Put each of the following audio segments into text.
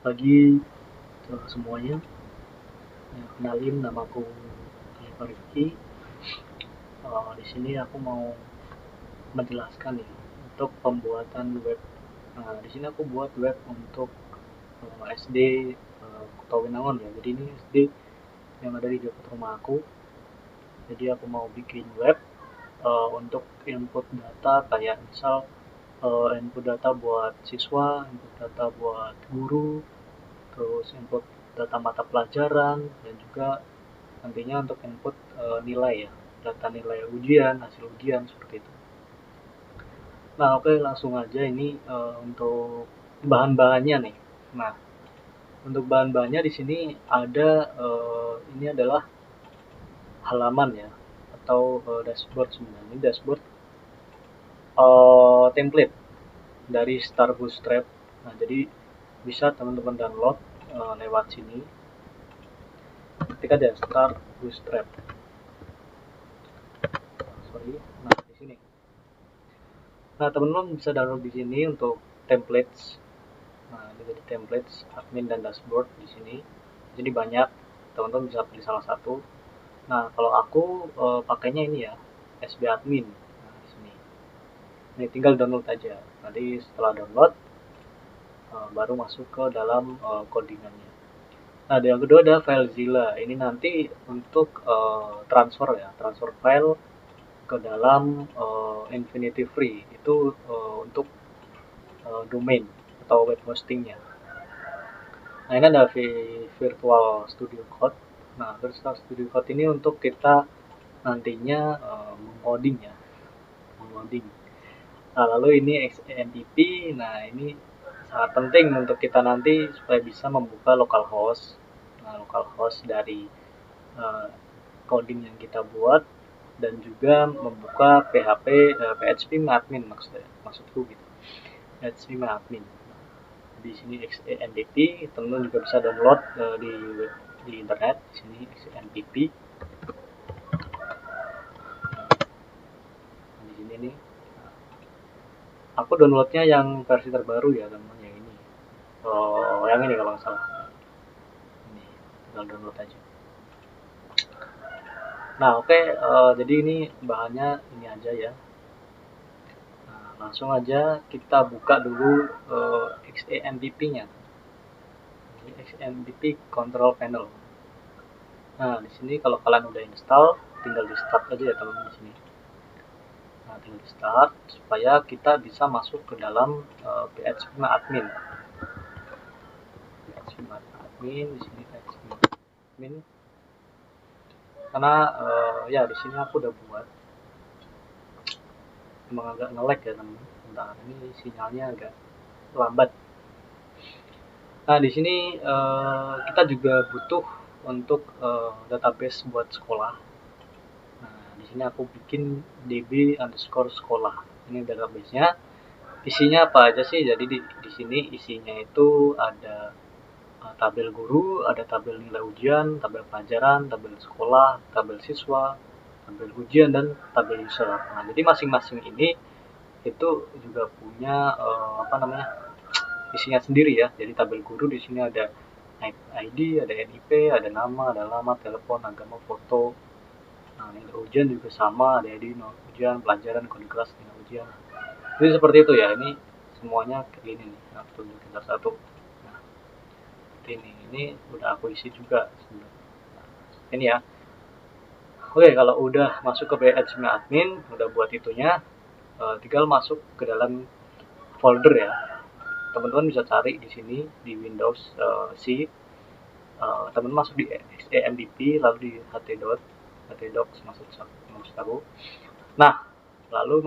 pagi semuanya. Ya, kenalin, namaku Alif Rifki. Di sini aku mau menjelaskan nih untuk pembuatan web. Nah, di sini aku buat web untuk SD Kutawinangun ya. Jadi ini SD yang ada di dekat rumah aku. Jadi aku mau bikin web untuk input data kayak misal input data buat siswa, input data buat guru, terus input data mata pelajaran, dan juga nantinya untuk input nilai ya, data nilai ujian, hasil ujian seperti itu. Nah, oke, langsung aja ini untuk bahan-bahannya nih. Nah, untuk bahan-bahannya di sini ada ini adalah halaman ya, atau dashboard sebenarnya. Ini dashboard template dari Star Bootstrap. Nah, jadi bisa teman-teman download lewat sini. Ketika ada Star Bootstrap. Sorry. Nah, di sini. Nah, teman-teman bisa download di sini untuk templates. Nah, ini jadi templates admin dan dashboard di sini. Jadi banyak, teman-teman bisa pilih salah satu. Nah, kalau aku pakainya ini ya, SB admin. Nah, di sini. Ini tinggal download aja. Nanti setelah download baru masuk ke dalam codingannya. Nah, yang kedua ada FileZilla. Ini nanti untuk transfer ya, transfer file ke dalam Infinity Free. Itu untuk domain atau web hostingnya. Nah, ini ada Virtual Studio Code. Nah, Virtual Studio Code ini untuk kita nantinya mengoding ya, mengoding. Nah, lalu ini XAMPP. Nah, ini sangat penting untuk kita nanti supaya bisa membuka localhost. Nah, localhost dari coding yang kita buat, dan juga membuka PHP admin maksudku gitu. PHP admin. Di sini XAMPP, teman-teman juga bisa download di internet. Di sini XAMPP. Di sini nih, aku downloadnya yang versi terbaru ya teman-teman, yang ini. Yang ini kalau nggak salah. Ini tinggal download aja. Nah, oke, jadi ini bahannya ini aja ya. Nah, langsung aja kita buka dulu XAMPP-nya. XAMPP Control Panel. Nah, di sini kalau kalian udah install, tinggal di start aja ya teman-teman di sini. Nah, tinggal di start supaya kita bisa masuk ke dalam PHP admin. PHP admin di sini PHP admin. Karena ya di sini aku udah buat. Emang agak nge-lag ya teman-teman. Bentar, ini sinyalnya agak lambat. Nah, di sini kita juga butuh untuk database buat sekolah. Nah, di sini aku bikin db_sekolah. Ini database-nya. Isinya apa aja sih? Jadi di sini isinya itu ada tabel guru, ada tabel nilai ujian, tabel pelajaran, tabel sekolah, tabel siswa, tabel ujian, dan tabel user. Nah, jadi masing-masing ini itu juga punya apa namanya, isinya sendiri ya. Jadi tabel guru di sini ada ID, ada NIP, ada nama, ada alamat, telepon, agama, foto. Nah, ini ujian juga sama, ada ID, ujian, pelajaran, kode kelas, nilai ujian. Jadi seperti itu ya. Ini semuanya kayak gini nih. Aku tunjukin satu-satu. Nah, ini udah aku isi juga sebenarnya. Nah, ini ya. Oke, kalau udah masuk ke PHP admin, udah buat itunya, tinggal masuk ke dalam folder ya. Teman-teman bisa cari di sini di Windows C. Teman-teman masuk di AMDP, lalu di htdocs maksud aku. Nah, lalu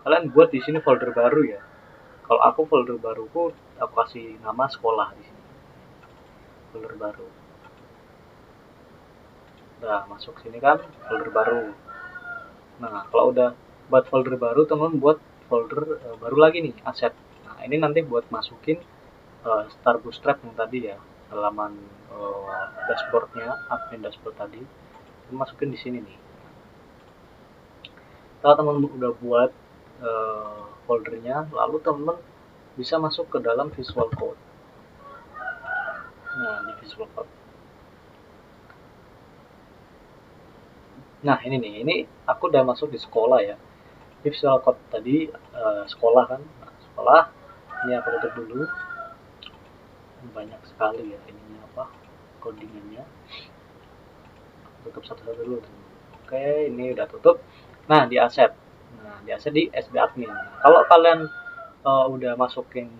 kalian buat di sini folder baru ya. Kalau aku folder baruku, aku kasih nama sekolah di sini. Folder baru. Udah masuk sini kan, folder baru. Nah, kalau udah buat folder baru, teman-teman buat folder baru lagi nih, aset. Nah, ini nanti buat masukin Star Bootstrap yang tadi ya, halaman dashboardnya, admin dashboard tadi, masukin di sini nih. Kalau teman-teman udah buat foldernya, lalu teman-teman bisa masuk ke dalam Visual Code. Nah, di Visual Code. Nah, ini nih, ini aku udah masuk di sekolah ya. Di Visual Code tadi sekolah kan. Nah, sekolah ini aku tutup dulu. Banyak sekali ya ininya apa codingannya. Tutup satu-satu dulu. Oke, ini udah tutup. Nah, di aset. Nah, di aset di SB admin. Nah, kalau kalian udah masukin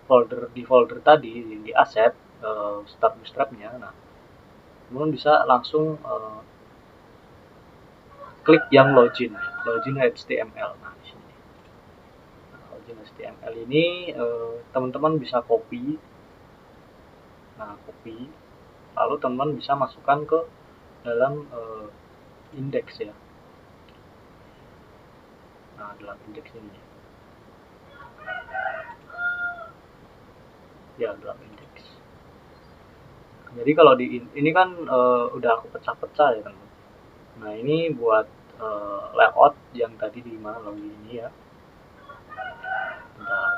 folder tadi di aset start bootstrapnya, nah kemudian bisa langsung klik yang login HTML. Nah, di sini login HTML ini teman-teman bisa copy. Nah, copy lalu teman-teman bisa masukkan ke dalam indeks ya. Nah, dalam indeks ini ya, dalam indeks. Jadi kalau di ini kan udah aku pecah-pecah ya teman. Nah, ini buat layout yang tadi di mana login ini ya. Bentar,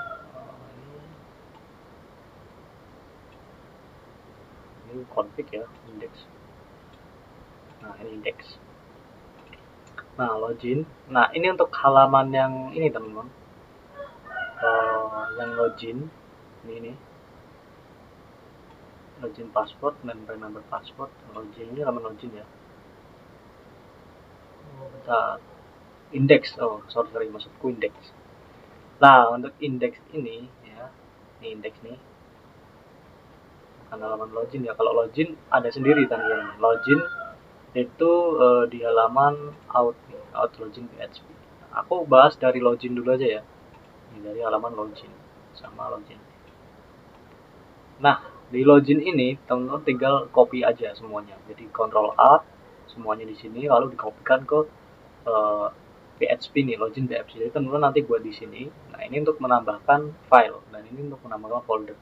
ini config ya, indeks. Nah, ini indeks. Nah, login. Nah, ini untuk halaman yang ini teman-teman. Yang login ini login password, member password, login ini halaman login ya. Bentar. Indeks. Oh, sorry maksudku indeks. Nah, untuk indeks ini ya, ini indeks nih. Bukan halaman login ya. Kalau login ada sendiri teman-teman. Login itu di halaman out login PHP. Aku bahas dari login dulu aja ya. Ini dari halaman login sama login. Nah, di login ini teman-teman tinggal copy aja semuanya. Jadi Ctrl A semuanya di sini lalu dikopikan ke PHP nih, login PHP. Jadi teman-teman nanti buat di sini. Nah, ini untuk menambahkan file dan ini untuk menambahkan folder.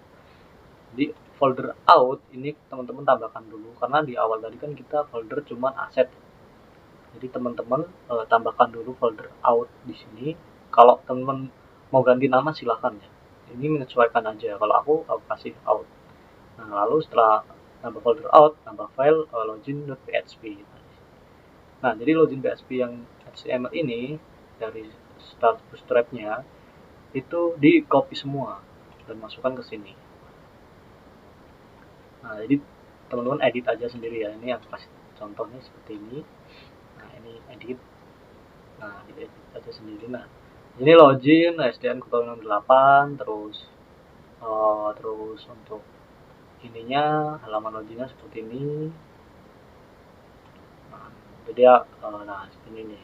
Di folder out ini teman-teman tambahkan dulu karena di awal tadi kan kita folder cuma aset. Jadi teman-teman tambahkan dulu folder out di sini. Kalau teman-teman mau ganti nama silahkan ya. Ini menyesuaikan aja. Kalau aku kasih out. Nah, lalu setelah nambah folder out, nambah file login.php. Nah, jadi login PHP yang HTML ini dari start bootstrapnya itu di copy semua dan masukkan ke sini. Nah, jadi teman-teman edit aja sendiri ya. Ini aku kasih contohnya seperti ini. Nah, ini edit. Nah, edit aja sendiri. Nah, ini login SDN 08 terus untuk ininya halaman loginnya seperti ini. Nah, jadi ya nah seperti ini nih.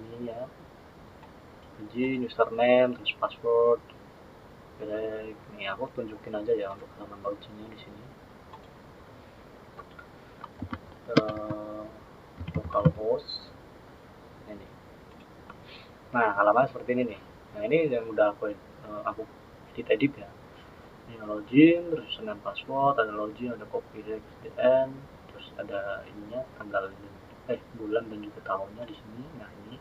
Ini ya. Login, username, terus password. Baik, nih aku tunjukin aja ya untuk halaman loginnya di sini. Localhost ini. Nah, halaman seperti ini nih. Nah, ini yang udah aku edit ya. Ini login, terus username password, ada login, ada copyright SDN, terus ada ininya tanggal bulan dan juga tahunnya di sini. Nah, ini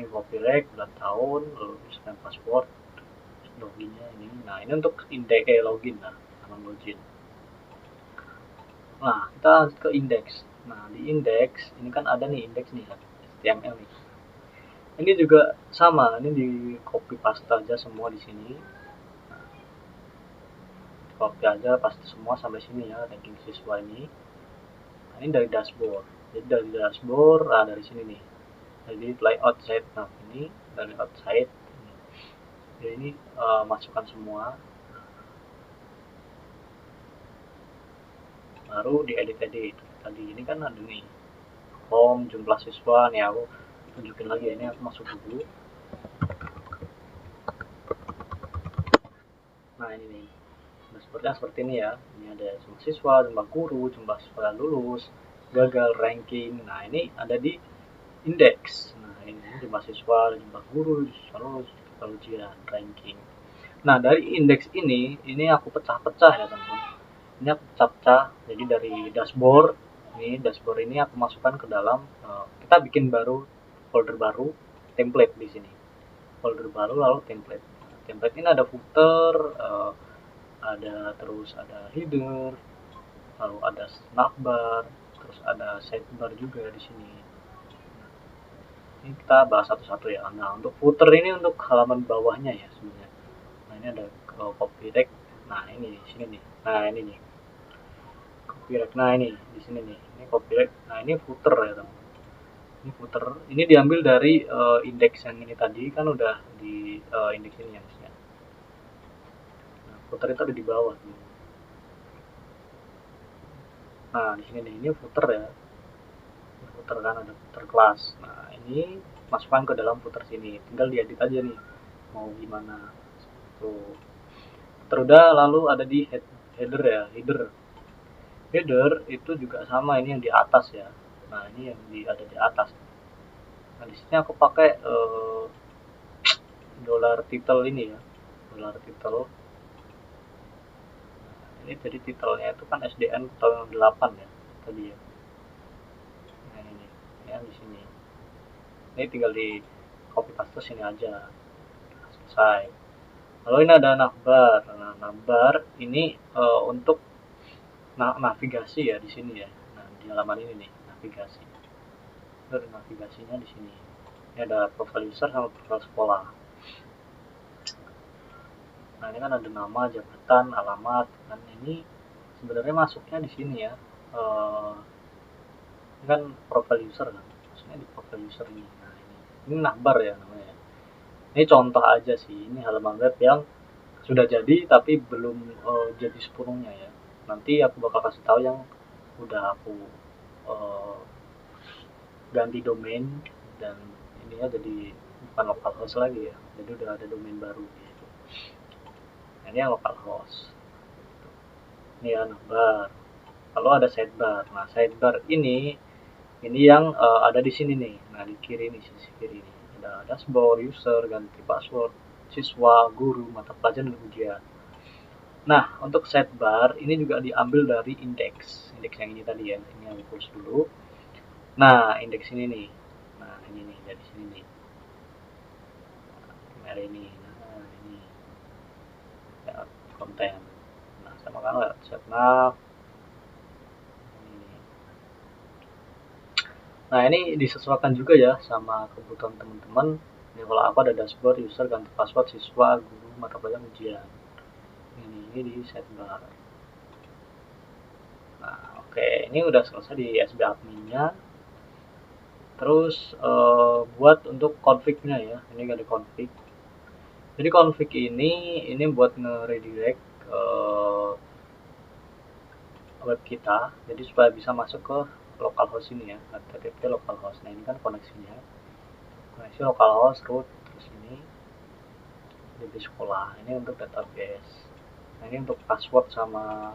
copyright bulan tahun, lalu username password, loginnya ini. Nah, ini untuk indeks login lah, halaman login. Nah, kita lanjut ke indeks. Nah, di indeks ini kan ada nih indeks nih HTML nih. Ini juga sama, ini di copy paste aja semua di sini. Nah, copy aja paste semua sampai sini ya, ranking siswa ini. Nah, ini dari dashboard. Jadi dari dashboard, dari sini nih. Jadi layout site, nah ini dari layout site. Jadi ini masukkan semua. Baru diedit-edit. Tadi ini kan ada nih home, jumlah siswa nih, aku tunjukin lagi. Ini aku masuk dulu. Nah, ini nih dashboardnya seperti ini ya. Ini ada jumlah siswa, jumlah guru, jumlah siswa lulus, gagal, ranking. Nah, ini ada di indeks. Nah, ini jumlah siswa, jumlah guru, siswa lulus, ujian, ranking. Nah, dari indeks ini aku pecah-pecah ya teman-teman. Ini aku pecah-pecah. Jadi dari dashboard ini aku masukkan ke dalam kita bikin baru folder baru, template di sini. Folder baru lalu template. Template ini ada footer, terus ada header, lalu ada navbar, terus ada sidebar juga di sini. Ini kita bahas satu-satu ya. Nah, untuk footer ini untuk halaman bawahnya ya sebenarnya. Nah, ini ada copyright. Nah, ini di sini nih. Nah, ini nih. Copyright. Nah, ini di sini nih. Ini copyright. Nah, ini footer ya, teman. Ini footer. Ini diambil dari indeks yang ini tadi kan udah di indeks ini yang harusnya. Nah, footer itu ada di bawah nih. Nah, di sini nih. Ini footer ya. Footer kan ada footer kelas. Nah, ini masukkan ke dalam footer sini. Tinggal diedit aja nih. Mau gimana. Tuh. Terudah lalu ada di header ya, header itu juga sama, ini yang di atas ya. Nah, ini yang ada di atas. Nah, di sini aku pakai dollar title ini ya, dollar title. Nah, ini jadi titelnya itu kan SDN tahun 8 ya tadi ya. Nah, ini ya di sini. Ini tinggal di copy paste sini aja. Selesai. Lalu ini ada navbar. Nah, navbar ini untuk navigasi ya di sini ya. Nah, di halaman ini nih, navigasi. Ada navigasinya di sini. Ini ada profil user sama profil sekolah. Nah, ini kan ada nama, jabatan, alamat. Dan ini sebenarnya masuknya di sini ya. Ini kan profil user kan. Maksudnya di profil user ini. Nah, ini navbar ya namanya. Ini contoh aja sih. Ini halaman web yang sudah jadi tapi belum jadi sepenuhnya ya. Nanti aku bakal kasih tahu yang udah aku ganti domain dan ininya jadi bukan localhost lagi ya, jadi udah ada domain baru gitu. Nah, ini yang localhost. Ini ya navbar. Lalu ada sidebar. Nah, sidebar ini yang ada di sini nih. Nah, di kiri nih, sisi kiri nih. Ada dashboard, user, ganti password, siswa, guru, mata pelajaran, dan ujian. Nah, untuk sidebar ini juga diambil dari indeks yang ini tadi ya. Ini yang tulis dulu. Nah, indeks ini nih. Nah, ini nih dari sini nih. Nah, ini. Nah, ini. Ya, konten. Nah, sama kan lewat setnav. Nah, ini disesuaikan juga ya sama kebutuhan teman-teman. Ini kalau aku ada dashboard, user, ganti password, siswa, guru, mata pelajaran, ujian. Ini di sidebar. Nah, oke, ini udah selesai di SB adminnya. Terus buat untuk config-nya ya, ini ada config. Jadi config ini buat nge-redirect web kita, jadi supaya bisa masuk ke localhost ini ya, http localhost. Nah, ini kan koneksinya, koneksi localhost root, terus ini db sekolah. Ini untuk database. Nah, ini untuk password sama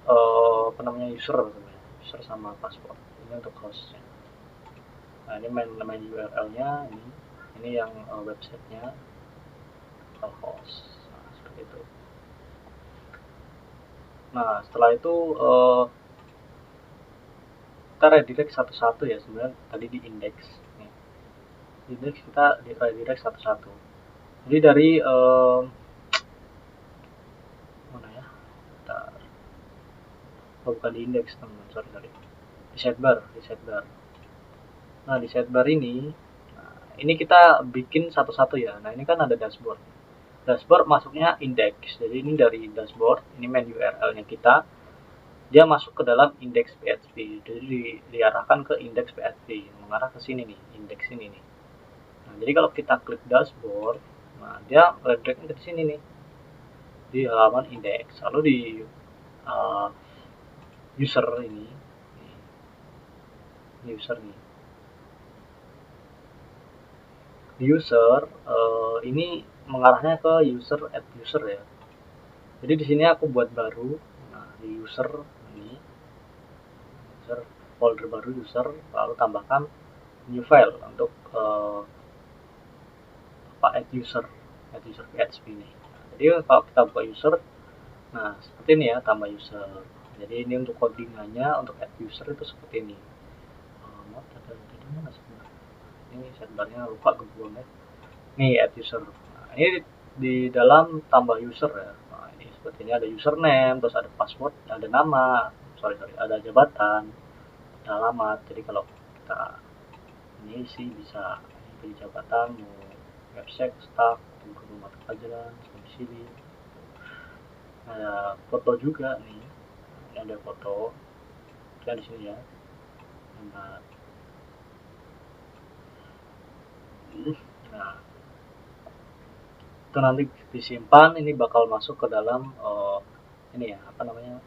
apa namanya, user sama password. Ini untuk hostnya. Nah, ini main URL-nya, ini yang websitenya localhost. Nah, seperti itu. Nah, setelah itu kita redirect satu-satu ya, sebenarnya tadi di indeks. Nih. Di indeks kita di redirect satu-satu. Jadi dari mana ya? Bentar. Oh, bukan di indeks, teman-teman. Sorry. Di sidebar. Nah, di sidebar ini, nah, ini kita bikin satu-satu ya. Nah, ini kan ada dashboard. Dashboard masuknya indeks. Jadi ini dari dashboard, ini main URL-nya kita. Dia masuk ke dalam indeks PHP. Jadi diarahkan ke indeks PHP, mengarah ke sini nih, indeks ini nih. Nah, jadi kalau kita klik dashboard, nah dia redirect ke sini nih, di halaman indeks. Lalu di user ini user nih. Di user ini mengarahnya ke user add user ya. Jadi di sini aku buat baru. Nah, di user ini user folder baru user, lalu tambahkan new file untuk add user PHP ini. Nah, jadi kalau kita buka user, nah seperti ini ya, tambah user. Jadi ini untuk codingannya, untuk add user itu seperti ini. Tadi mana sebenarnya? Ini sidebarnya lupa kebuang ya. Nih add user. Nah, ini di dalam tambah user ya. Nah, ini seperti ini, ada username, terus ada password, ada nama, ada jabatan, ada alamat. Jadi kalau kita ini sih bisa pilih jabatan, mau website, staff, guru mata pelajaran, domisili. Ada foto juga nih, ini ada foto, kita di sini ya. Nah, itu nanti disimpan, ini bakal masuk ke dalam ini ya, apa namanya,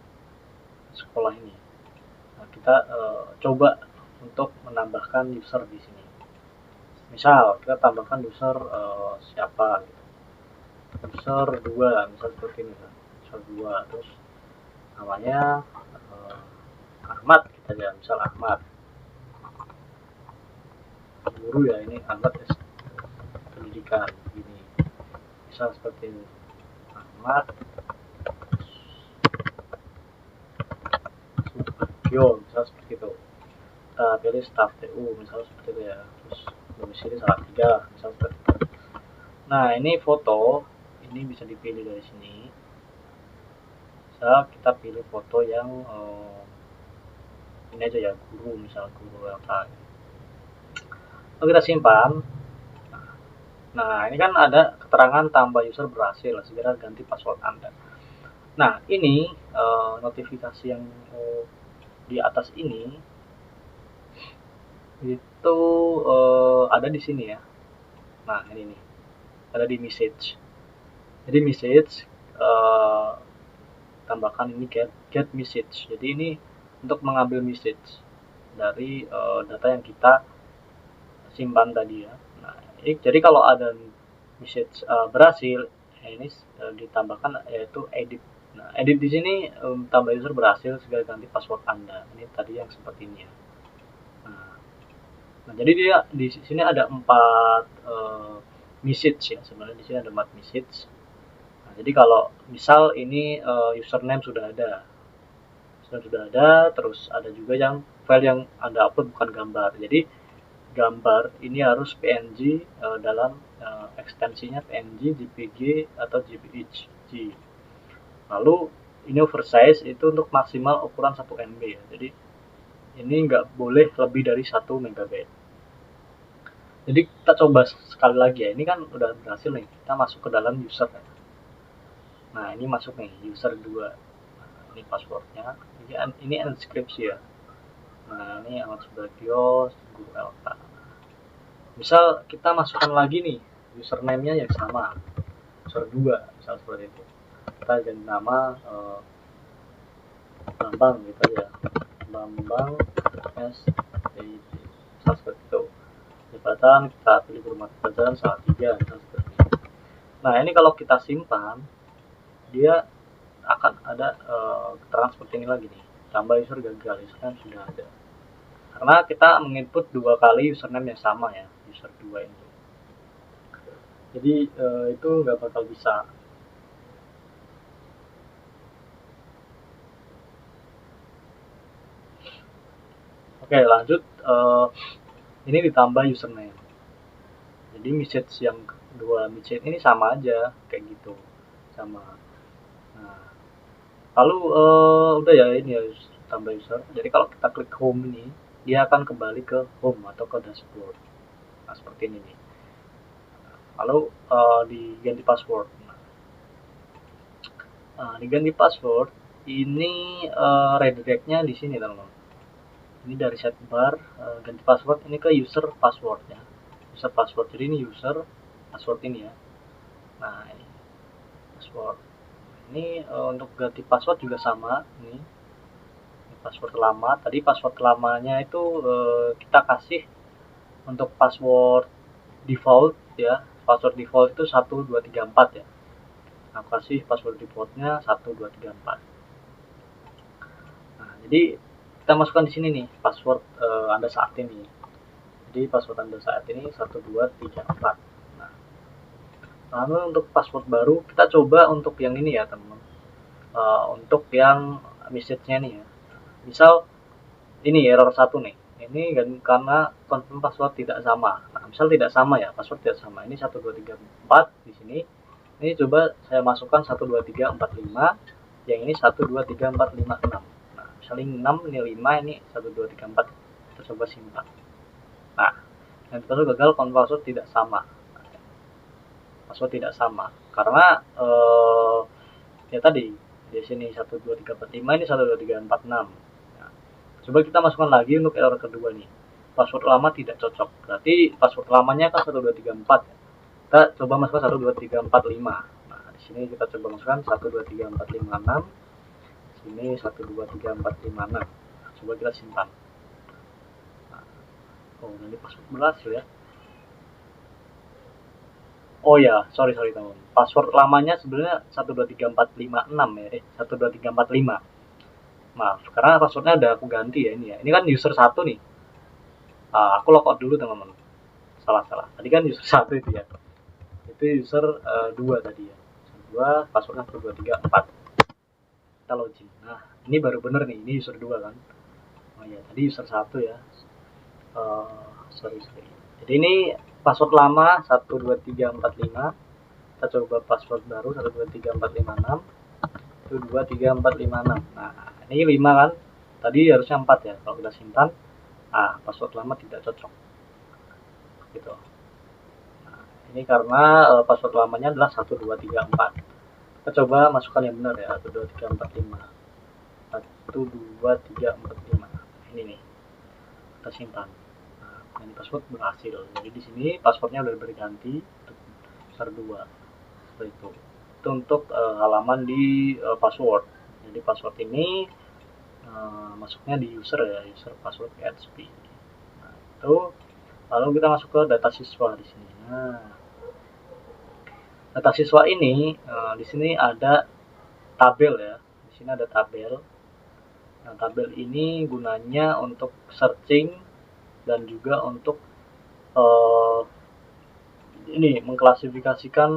sekolah ini. Nah, kita coba untuk menambahkan user di sini. Misal kita tambahkan user siapa gitu. User 2, misal seperti ini kan. User 2, terus namanya Ahmad, kita lihat misal Ahmad. Guru ya, ini Ahmad pendidikan ini. Misal seperti ini. Ahmad Subagio, misal seperti itu. Kita pilih staff TU, misal seperti itu ya. Terus domisili Salatiga, misal seperti itu. Nah, ini foto, ini bisa dipilih dari sini. Misal kita pilih foto yang ini aja ya, guru, misal guru LK. Lalu kita simpan. Nah, ini kan ada keterangan tambah user berhasil, segera ganti password Anda. Nah, ini notifikasi yang di atas ini itu ada di sini ya. Nah, ini nih, ada di message. Jadi message tambahkan ini get message. Jadi ini untuk mengambil message dari data yang kita simpan tadi ya. Nah, jadi kalau ada message berhasil, ini ditambahkan yaitu edit. Nah, edit di sini tambah user berhasil, segera ganti password Anda. Ini tadi yang seperti ini ya. Nah, jadi dia di sini ada 4 message ya. Sebenarnya di sini ada 4 message. Nah, jadi kalau misal ini username sudah ada, terus ada juga yang file yang Anda upload bukan gambar. Jadi gambar ini harus PNG dalam ekstensinya PNG, JPG atau JPEG. Lalu ini oversize itu untuk maksimal ukuran 1 MB ya. Jadi ini nggak boleh lebih dari 1 MB. Jadi kita coba sekali lagi ya. Ini kan udah berhasil nih. Kita masuk ke dalam user ya. Nah, ini masuk nih user 2. Nah, ini passwordnya. Ini inskripsi ya. Nah, ini Ahmad Subagio, guru LK. Misal kita masukkan lagi nih username-nya yang sama, user 2, misal seperti itu. Kita ganti nama Bambang gitu ya, Bambang STD, misal seperti itu. Jabatan kita pilih guru mata pelajaran Salatiga, misal seperti itu. Nah, ini kalau kita simpan, dia akan ada keterangan seperti ini lagi nih, tambah user gagal, username sudah ada. Karena kita menginput 2 kali username yang sama ya, user 2 ini. Jadi itu nggak bakal bisa. Oke, lanjut. Ini ditambah username. Jadi message yang 2 message ini sama aja, kayak gitu, sama. Nah, lalu udah ya, ini ya tambah user. Jadi kalau kita klik home ini, dia akan kembali ke home atau ke dashboard. Nah, seperti ini nih. Lalu diganti password. Nah, diganti password ini redirectnya di sini teman-teman. Ini dari set bar ganti password ini ke user password ya. User password. Jadi ini user password ini ya. Nah, ini password. Ini untuk ganti password juga sama ini password lama. Tadi password lamanya itu kita kasih untuk password default ya. Password default itu 1 2 3 4 ya. Aku kasih password defaultnya 1 2 3 4. Nah, jadi kita masukkan di sini nih password Anda saat ini. Jadi password Anda saat ini 1 2 3 4. Nah, lalu untuk password baru kita coba untuk yang ini ya teman-teman. Untuk yang message-nya nih ya. Misal ini error 1 nih. Ini kan karena password tidak sama. Nah, misal tidak sama ya, password tidak sama. Ini 1 2 3 4 di sini. Ini coba saya masukkan 1, 2, 3, 4, 5. Yang ini 1, 2, 3, 4, 5, 6. Nah, misalnya 6, ini 5, ini 1, 2, 3, 4. Kita coba simpan. Nah, yang password gagal, password tidak sama. Password tidak sama. Karena ya tadi, di sini 1, 2, 3, 4, 5, ini 1, 2, 3, 4, 6. Nah, coba kita masukkan lagi untuk error kedua nih. Password lama tidak cocok. Berarti password lamanya kan 1, 2, 3, 4. Kita coba masukkan 1, 2, 3, 4, 5. Nah, di sini kita coba masukkan 1, 2, 3, 4, 5, 6. Sini 1, 2, 3, 4, 5, 6. Nah, coba kita simpan. Nah, oh, nanti password berhasil ya. Oh ya, sorry teman. Password lamanya sebenarnya 1, 2, 3, 4, 5, 6 ya. 1, 2, 3, 4, 5. Maaf, karena passwordnya udah aku ganti ya ini ya. Ini kan user 1 nih. Aku logout dulu teman-teman. Salah. Tadi kan user 1 itu ya. Itu user 2 tadi ya. User 2, passwordnya 1, 2, 3, 4. Kita login. Nah, ini baru bener nih. Ini user 2 kan. Oh ya, tadi user 1 ya. Sorry. Jadi ini password lama 1, 2, 3, 4, 5. Kita coba password baru 1, 2, 3, 4, 5, 6. 1, 2, 3, 4, 5, 6. Nah, ini 5 kan. Tadi harusnya 4 ya. Kalau kita simpan, password lama tidak cocok. Gitu. Nah, ini karena password lamanya adalah 1, 2, 3, 4. Kita coba masukkan yang benar ya. 1, 2, 3, 4, 5. 1, 2, 3, 4, 5. Ini nih. Kita simpan. Nah, ini password berhasil. Jadi di sini passwordnya udah berganti untuk user 2. Seperti itu. Itu untuk halaman di password. Jadi password ini masuknya di user ya, user password PHP. Nah, itu lalu kita masuk ke data siswa di sini. Nah, data siswa ini di sini ada tabel ya. Di sini ada tabel. Nah, tabel ini gunanya untuk searching dan juga untuk ini mengklasifikasikan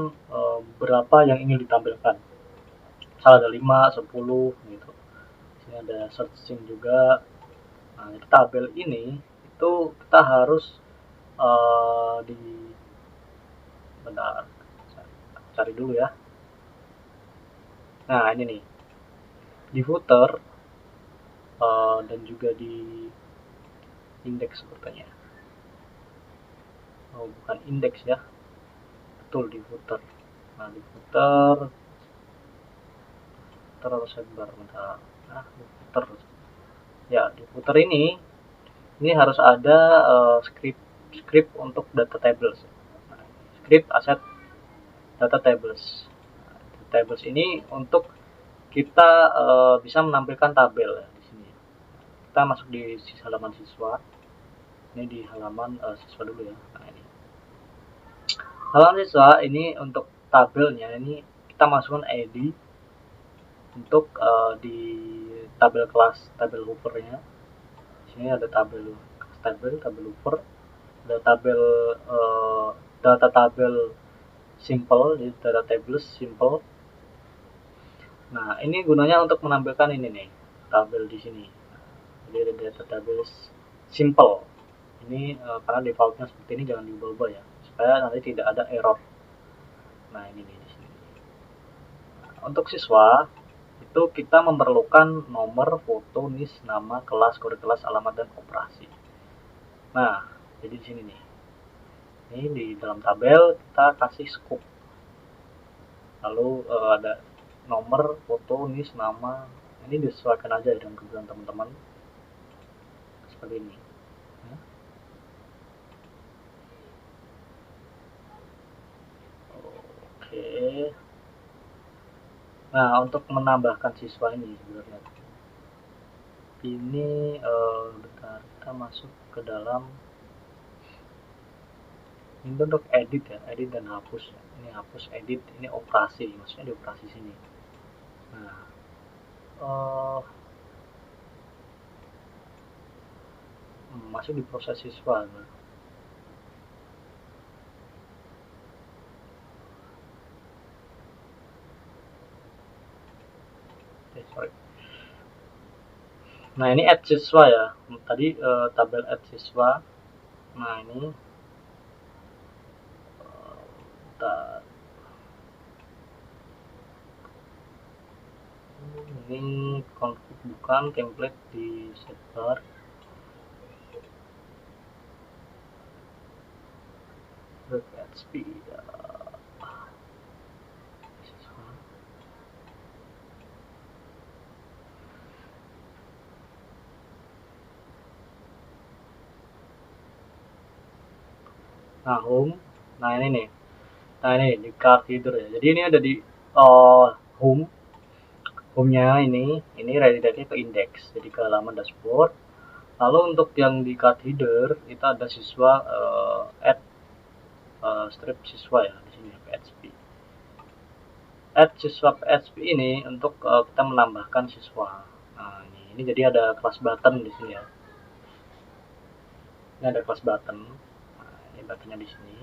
berapa yang ingin ditampilkan. Misal ada 5, 10 gitu. Sini ada searching juga. Nah, di tabel ini itu kita harus di bentar, cari dulu ya. Nah, ini nih. Di footer dan juga di indeks sepertinya. Oh, bukan indeks ya. Betul di footer. Nah, di footer harus sebar bentar. Nah, di footer. Ya, di footer ini harus ada script untuk data tables. Nah, script asset data tables. Nah, tables ini untuk kita bisa menampilkan tabel ya, di sini. Kita masuk di halaman siswa. Ini di halaman siswa dulu ya. Nah, ini halaman siswa ini untuk tabelnya ini kita masukkan ID untuk di tabel kelas, tabel hoovernya. Di sini ada tabel hoover, ada tabel data tabel simple, di data tables simple. Nah, ini gunanya untuk menampilkan ini nih, tabel di sini. Jadi ada data tables simple. Ini karena defaultnya seperti ini, jangan diubah-ubah ya, supaya nanti tidak ada error. Nah, ini nih di sini. Nah, untuk siswa itu kita memerlukan nomor, foto, NIS, nama, kelas, kode kelas, alamat, dan operasi. Nah, jadi di sini nih. Ini di dalam tabel kita kasih scope. Lalu ada nomor, foto, NIS, nama. Ini disesuaikan aja dengan kebutuhan teman-teman. Seperti ini. Oke. Nah, untuk menambahkan siswa ini sebenarnya. Ini bentar, kita masuk ke dalam ini untuk edit ya, edit dan hapus ya. Ini hapus, edit, ini operasi, maksudnya di operasi sini. Nah, masuk di proses siswa. Sorry. Nah, ini add siswa ya. Tadi tabel add siswa. Nah, ini ini config bukan template di sidebar. PHP nah home, nah ini nih, nah ini di card header ya, jadi ini ada di home nya ini redirect ke index, jadi ke halaman dashboard. Lalu untuk yang di card header itu ada siswa add strip siswa ya, di sini PHP add siswa PHP ini untuk kita menambahkan siswa. Nah ini jadi ada kelas button di sini ya, ini ada kelas button. Nah, ini buttonnya di sini,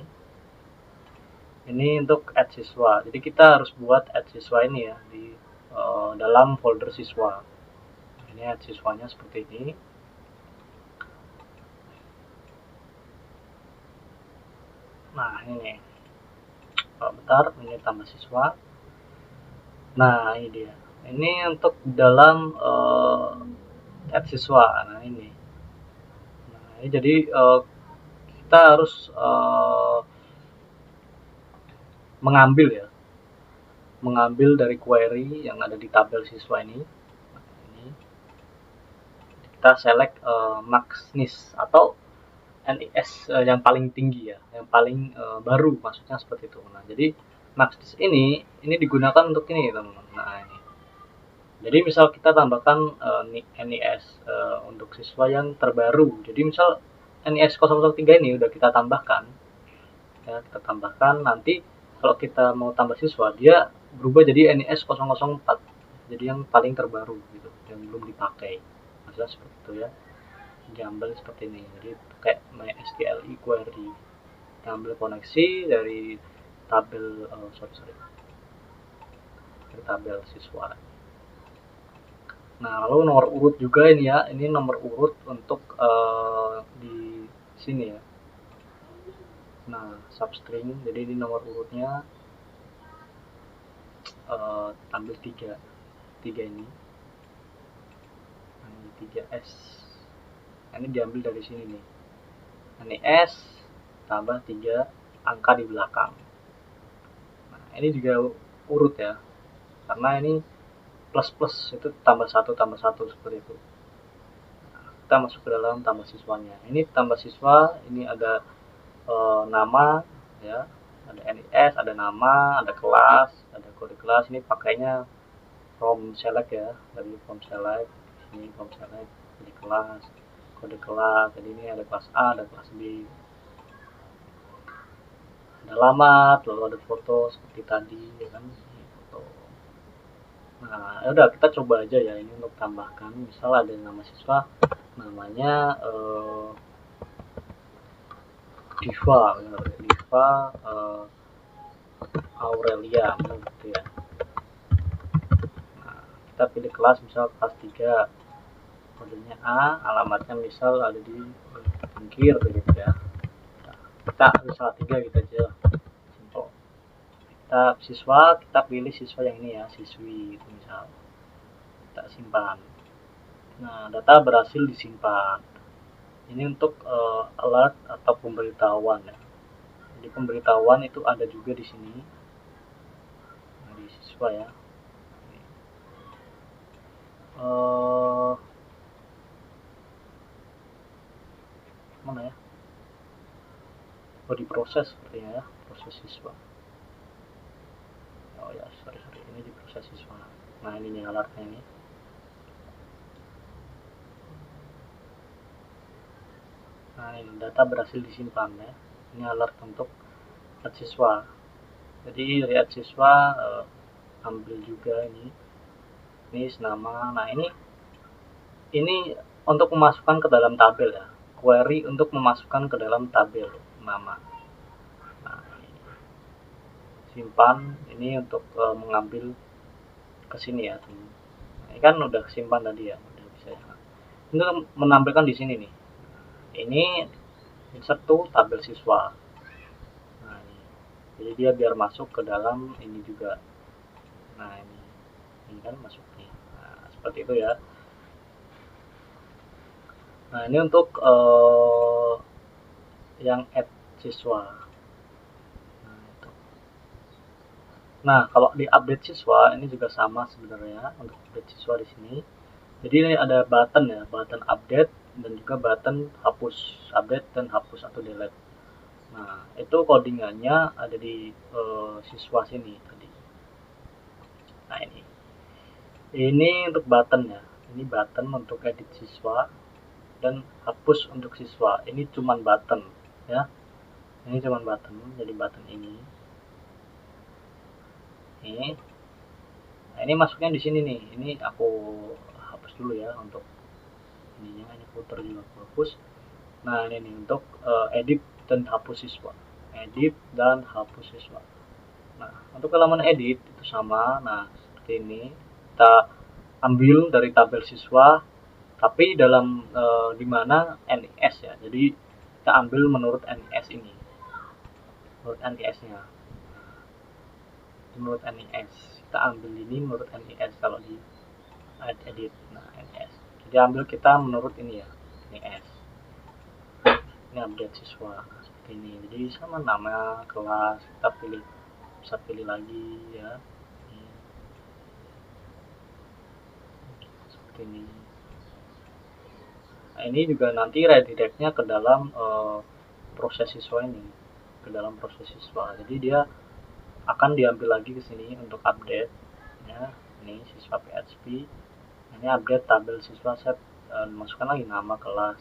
ini untuk add siswa, jadi kita harus buat add siswa ini ya di dalam folder siswa. Ini add siswanya seperti ini. Nah ini bentar, ini tambah siswa. Nah ini dia, ini untuk dalam add siswa. Nah ini, jadi kita harus mengambil dari query yang ada di tabel siswa ini. Nah, ini kita select max-NIS atau NIS yang paling tinggi ya, yang paling baru, maksudnya seperti itu. Nah jadi max-NIS ini digunakan untuk ini teman-teman. Nah ini, jadi misal kita tambahkan NIS untuk siswa yang terbaru, jadi misal NIS 003 ini udah kita tambahkan ya, kita tambahkan, nanti kalau kita mau tambah siswa dia berubah jadi NIS 004, jadi yang paling terbaru gitu, yang belum dipakai, maksudnya seperti itu ya, diambil seperti ini. Jadi kayak MySQLi query, diambil koneksi dari tabel dari tabel siswa. Nah lalu nomor urut juga ini ya, ini nomor urut untuk di sini ya. Nah substring, jadi ini nomor urutnya ambil 3 ini. Nah, ini 3S, ini diambil dari sini nih, ini S tambah 3 angka di belakang. Nah ini juga urut ya, karena ini plus itu tambah 1 seperti itu. Nah, kita masuk ke dalam tambah siswanya. Ini tambah siswa, ini ada nama ya, ada NIS, ada nama, ada kelas, ada kode kelas. Ini pakainya from select ya, dari from select, ini from select jadi kelas, kode kelas. Jadi ini ada kelas A, ada kelas B, ada alamat, lalu ada foto seperti tadi ya kan, ini foto. Nah ya udah, kita coba aja ya ini untuk tambahkan. Misal ada nama siswa, namanya Diva Aurelia gitu ya. Nah, kita pilih kelas, misal kelas 3, kodenya A, alamatnya misal ada di Bengkir gitu ya. Nah, kita misal 3 gitu aja, simple. Kita siswa, kita pilih siswa yang ini ya, siswi itu misal, kita simpan. Nah data berhasil disimpan. Ini untuk alert atau pemberitahuan ya. Jadi pemberitahuan itu ada juga di sini. Nah, di siswa ya. Mana ya? Oh di proses sepertinya ya, proses siswa. Oh ya, sorry, ini di proses siswa. Nah ini nih alertnya ini. Nah ini data berhasil disimpan ya. Ini alert untuk add siswa. Jadi dari add siswa ambil juga ini nama. Nah ini untuk memasukkan ke dalam tabel ya, query untuk memasukkan ke dalam tabel nama. Nah ini simpan, ini untuk mengambil ke sini ya teman. Nah, ini kan udah simpan tadi ya, udah bisa ya. Ini menampilkan di sini nih, ini insert to tabel siswa. Nah ini, jadi dia biar masuk ke dalam ini juga. Nah ini kan masuk nih. seperti itu ya. Nah ini untuk yang add siswa. Nah kalau di update siswa ini juga sama sebenarnya untuk update siswa di sini. Jadi ini ada button ya, button update dan juga button hapus update dan hapus atau delete. Nah itu codingannya ada di siswa sini tadi. Nah ini untuk button ya, ini button untuk edit siswa dan hapus untuk siswa. Ini cuman button ya, ini cuman button, jadi button ini. Nah ini masuknya di sini nih, ini aku hapus dulu ya untuk ininya, ini footer juga aku hapus. Nah ini nih untuk edit dan hapus siswa, edit dan hapus siswa. Nah untuk halaman edit itu sama, nah seperti ini kita ambil dari tabel siswa tapi dalam dimana NIS ya, jadi kita ambil menurut NIS ini, menurut NIS nya, menurut NIS kita ambil ini menurut NIS kalau di edit. Nah NIS jadi ambil kita menurut ini ya, NIS. Ini update siswa seperti ini, jadi sama nama kelas kita pilih, bisa pilih lagi ya, seperti ini. Nah ini juga nanti redirectnya ke dalam proses siswa ini, ke dalam proses siswa, jadi dia akan diambil lagi ke sini untuk update ya. Ini siswa PHP, ini update tabel siswa, set masukkan lagi nama kelas,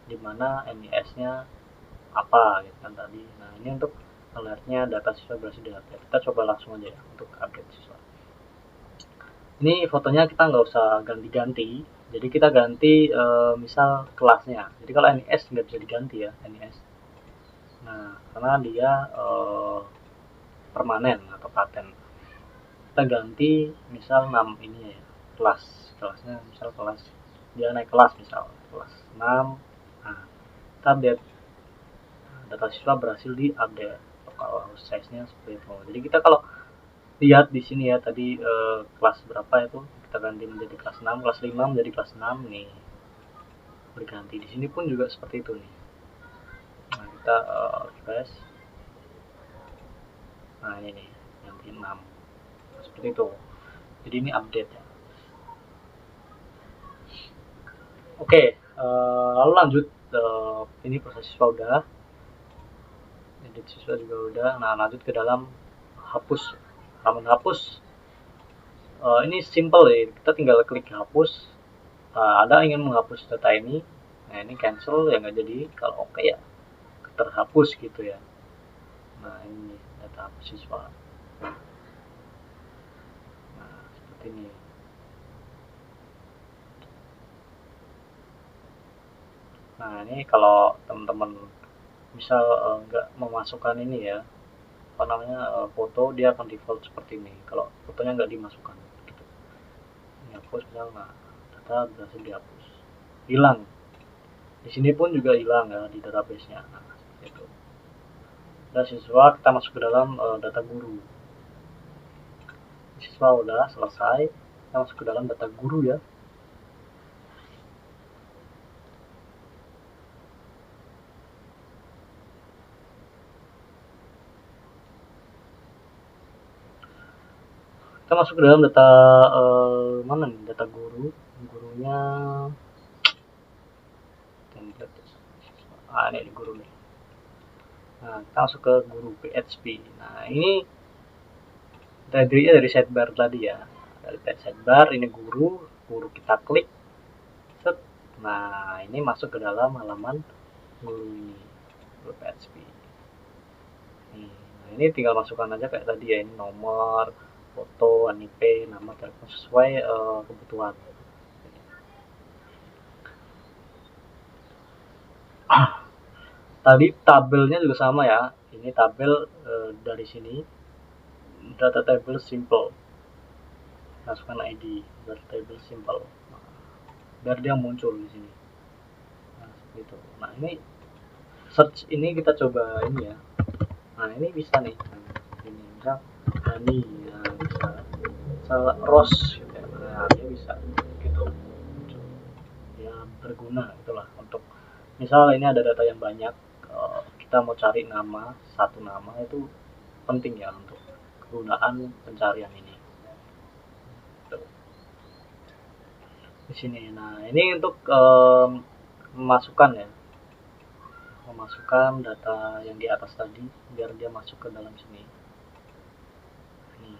dimana NIS nya apa gitu kan tadi. Nah ini untuk alertnya data siswa berhasil diupdate. Kita coba langsung aja ya untuk update siswa. Ini fotonya kita nggak usah ganti-ganti, jadi kita ganti misal kelasnya. Jadi kalau NIS nggak bisa diganti ya, NIS. Nah karena dia permanen atau paten. Kita ganti misal 6 ini ya, kelasnya misal kelas, dia naik kelas misal kelas 6. Nah kita update data siswa berhasil diupdate kalau size nya seperti itu. Jadi kita kalau lihat di sini ya tadi kelas berapa itu kita ganti menjadi kelas 6, kelas 5 menjadi kelas 6 nih, berganti. Di sini pun juga seperti itu nih. Nah kita refresh, nah ini nih ganti 6 seperti itu. Jadi ini update ya. Oke, lalu lanjut, ini proses siswa udah, edit siswa juga udah. Nah lanjut ke dalam hapus, halaman hapus. Ini simple ya, kita tinggal klik hapus. Ada ingin menghapus data ini, nah ini cancel ya nggak jadi, kalau oke ya terhapus gitu ya. Nah ini data hapus siswa, nah seperti ini. Nah ini kalau teman-teman misal nggak memasukkan ini ya, apa namanya, foto, dia akan default seperti ini kalau fotonya nggak dimasukkan gitu. Ini hapus misal, nah data berhasil dihapus, hilang. Di sini pun juga hilang ya di database-nya. Nah seperti itu. Dan siswa kita masuk ke dalam data guru. Siswa udah selesai, kita masuk ke dalam data guru ya. Kita masuk ke dalam data mana nih, data guru, gurunya template. Ini guru nih. Nah kita masuk ke guru PHP. Nah ini tadinya dari sidebar tadi ya, dari sidebar ini guru kita klik set. Nah ini masuk ke dalam halaman guru ini, guru PHP nih. Nah ini tinggal masukkan aja kayak tadi ya, ini nomor, foto, NIP, nama, telepon sesuai kebutuhan. Tadi tabelnya juga sama ya, ini tabel dari sini data table simple, masukkan ID data table simple, biar dia muncul di sini. Nah seperti itu. Nah ini search ini kita coba ini ya. Nah ini bisa nih, nah, ini misal Hani, nah, bisa Rose gitu ya. Nah, Nah, dia bisa gitu ya, berguna itulah untuk misal ini ada data yang banyak, kita mau cari satu nama itu penting ya untuk kegunaan pencarian ini. Tuh, di sini. Nah, ini untuk memasukkan ya, memasukkan data yang di atas tadi biar dia masuk ke dalam sini. Ini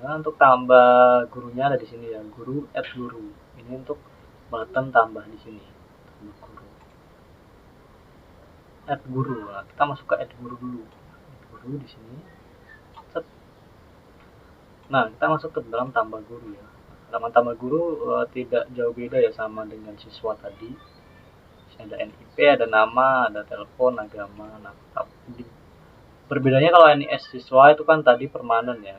nah, untuk tambah gurunya ada di sini ya, guru add guru. Ini untuk button tambah di sini, tambah guru. Add guru. Nah, kita masuk ke add guru dulu. Add guru di sini. Set. Nah, kita masuk ke dalam tambah guru ya. Halaman tambah guru tidak jauh beda ya sama dengan siswa tadi. Ada NIP, ada nama, ada telepon, agama. Nah, perbedaannya kalau NIS siswa itu kan tadi permanen ya,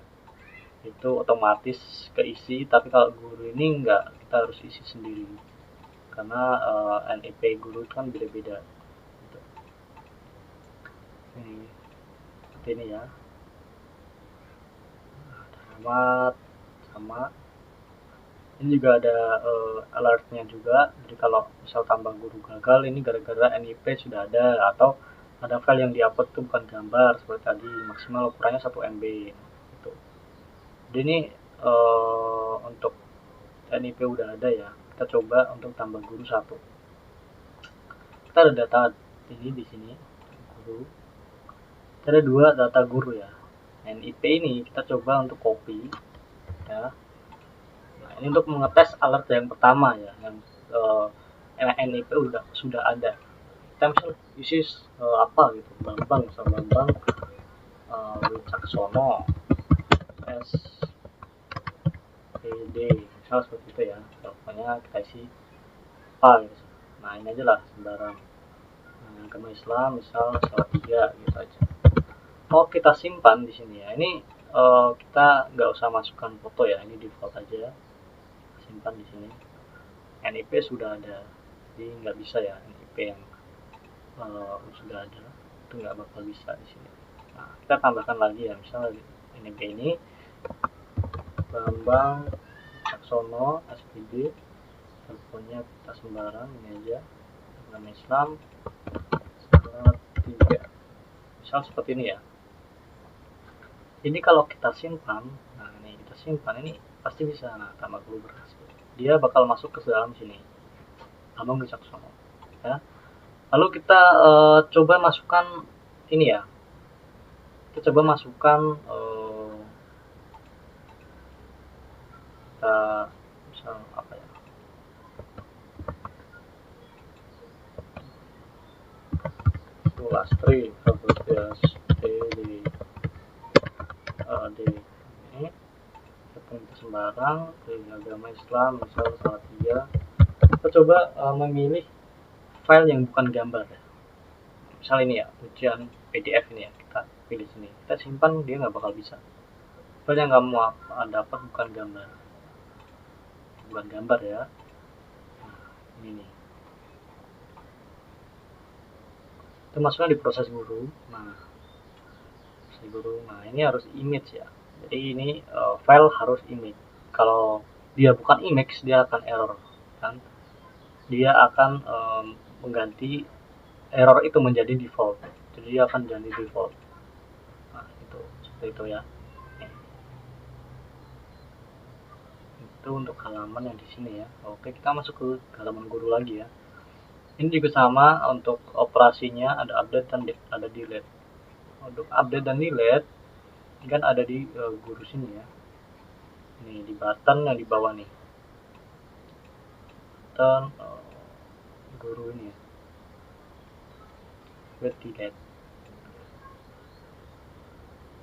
itu otomatis keisi, tapi kalau guru ini enggak, kita harus isi sendiri karena NIP guru itu kan beda-beda gitu. Ini seperti ini ya, alamat sama ini juga ada alertnya juga. Jadi kalau misal tambah guru gagal ini gara-gara NIP sudah ada atau ada file yang diupload itu bukan gambar seperti tadi, maksimal ukurannya 1 MB gitu. Jadi ini untuk NIP udah ada ya, kita coba untuk tambah guru 1. Kita ada data ini di sini guru, kita ada 2 data guru ya. NIP ini kita coba untuk copy ya. Nah, ini untuk mengetes alert yang pertama ya, yang NIP sudah ada. Kita misal isi apa gitu, Bambang, misal Bambang Wicaksono S PD, misal seperti itu ya. Pokoknya kita isi apa gitu. Nah, ini aja lah sembarang. Agama Islam misal Salatiga gitu aja. Oh, kita simpan di sini ya. Ini kita nggak usah masukkan foto ya, ini default aja. Simpan di sini. NIP sudah ada, jadi nggak bisa ya NIP yang sudah ada itu nggak bakal bisa di sini. Nah, kita tambahkan lagi ya, misalnya NIP ini Bambang Caksono SPD, teleponnya kita sembarang ini aja, agama Islam 3, misal seperti ini ya. Ini kalau kita simpan, nah ini kita simpan, ini pasti bisa. Nah, tambah guru berhasil, dia bakal masuk ke dalam sini, Bambang Wicaksono ya. Lalu kita coba masukkan ini ya, kita coba masukkan kita misal apa ya, Sulastri Fakultas D ini kita sembarang dari agama Islam misal Salatiga. Kita coba memilih file yang bukan gambar ya. Misal ini ya, ujian PDF ini ya, kita pilih sini, kita simpan, dia nggak bakal bisa. File yang kamu dapat bukan gambar ya. Nah, ini nih, itu masuknya di proses guru. Nah, proses guru, nah ini harus image ya, jadi ini file harus image. Kalau dia bukan image, dia akan error kan, dia akan mengganti error itu menjadi default, jadi dia akan jadi default. Nah, itu seperti itu ya. Itu untuk halaman yang di sini ya. Oke, kita masuk ke halaman guru lagi ya. Ini juga sama, untuk operasinya ada update dan ada delete. Untuk update dan delete kan ada di guru sini ya. Ini di button yang di bawah nih, button guru ini ya, delete.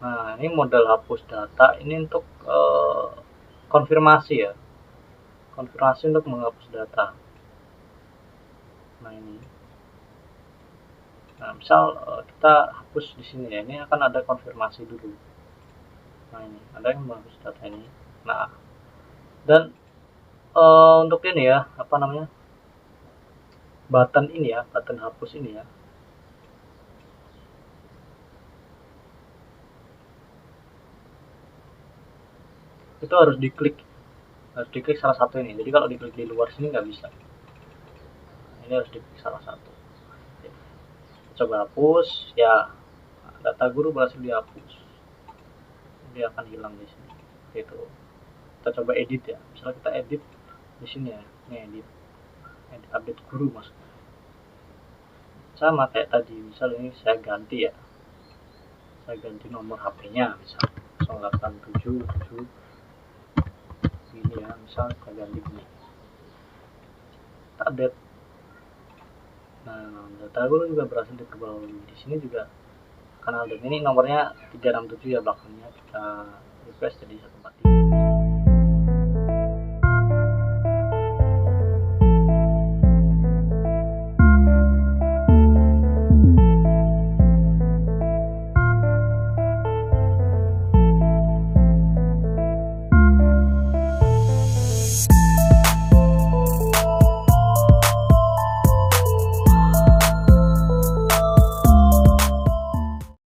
Nah, ini model hapus data, ini untuk konfirmasi ya, konfirmasi untuk menghapus data. Nah, ini, nah misal kita hapus di sini ya, ini akan ada konfirmasi dulu. Nah, ini ada yang menghapus data ini. Nah, dan untuk ini ya, apa namanya, button ini ya, button hapus ini ya, itu harus diklik salah satu ini. Jadi kalau diklik di luar sini nggak bisa, ini harus diklik salah satu. Coba hapus ya, data guru berhasil dihapus, dia akan hilang di sini gitu. Kita coba edit ya, misalnya kita edit di sini ya, ini edit update guru maksudnya, sama kayak tadi. Misal ini saya ganti ya, saya ganti nomor HP-nya misal 0877 ini ya, misal saya ganti ini, kita update. Nah, data guru juga berhasil diperbarui. Di sini juga kanal, dan ini nomornya 367 ya belakangnya, kita refresh jadi 143.